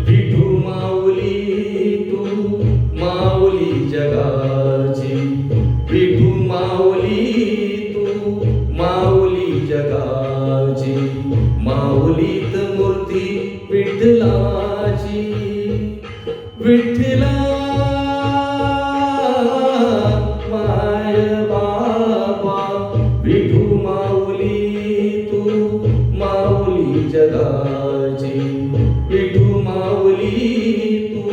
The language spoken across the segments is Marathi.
विठू माऊली तू माऊली जगाची, विठू माऊली तू माऊली जगाची, माऊलीत मूर्ती विठ्ठलाची. विठ्ठला माय बाबा, विठू माऊली तू माऊली जगाची, विठू माऊली तू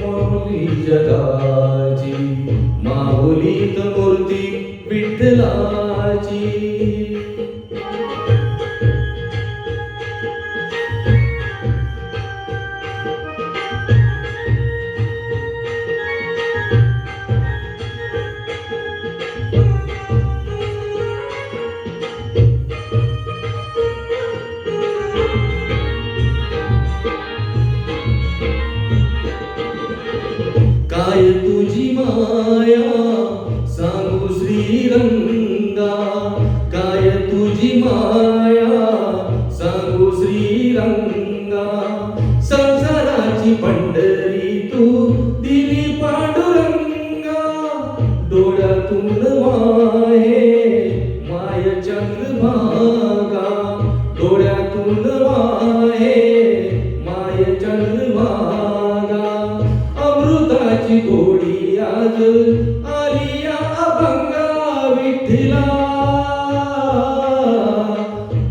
माऊली जगाची, माऊलीत मूर्ती विठ्ठलाची. काय तुझी माया सांगू श्रीरंगा, काय तुझी माया सांगू श्रीरंगा. संसाराची पंढरी तू दिली पांडुरंगा, डोळ्यातून वाहे माय चंद्रभागा, डोळ्यातून वाहे माय चंद्रभागा. अमृताची गोडी आज आली या अभंगा, विठ्ठला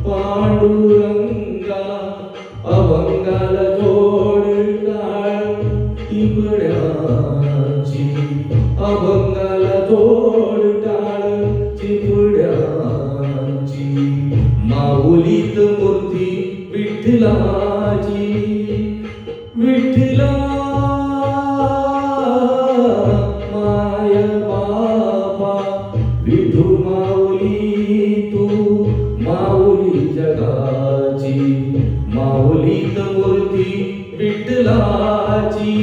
पांडुरंगा. अभंगाला जोड टाळ टिपड्याची, अभंगाला जोड टाळ टिपड्याची, माऊलीत मूर्ती विठ्ठलाची. विठ्ठला माय बाबा, विठू माऊली तू माऊली जगाची, माऊलीत मूर्ती विठ्ठलाची.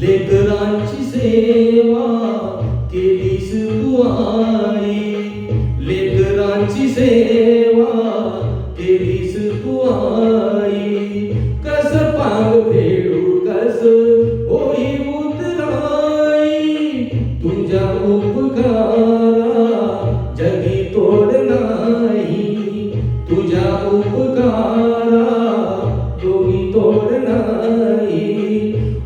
लेकरांची सेवा केलीस तू आई, लेकरांची सेवा केलीस तू आई. कस पांग फेडू कस होई उतराई, तुझ्या उपकारा जगी तोड नाही, तुझ्या उपकारा दोघी तोड नाही.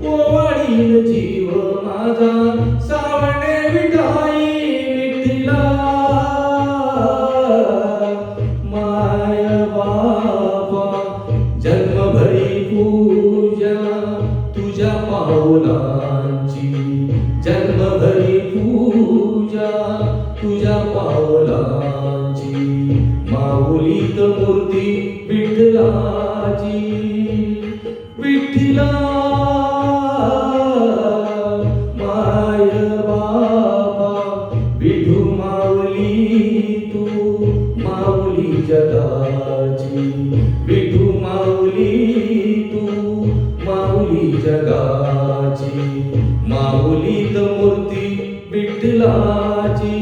ओवाळीन जीव माझा सावणे विठाई, विठ्ठला माय बाबा. जन्मभरी पूजा तुझ्या पावलांची, जन्मभरी पूजा तुझ्या पावलांची, माऊलीत मूर्ती विठ्ठलाची. विठ्ठला माय बाबा, विठू माऊली तू माऊली जगाची, विठू माऊली तू माऊली जगाची, माऊलीत मूर्ती विठ्ठलाची.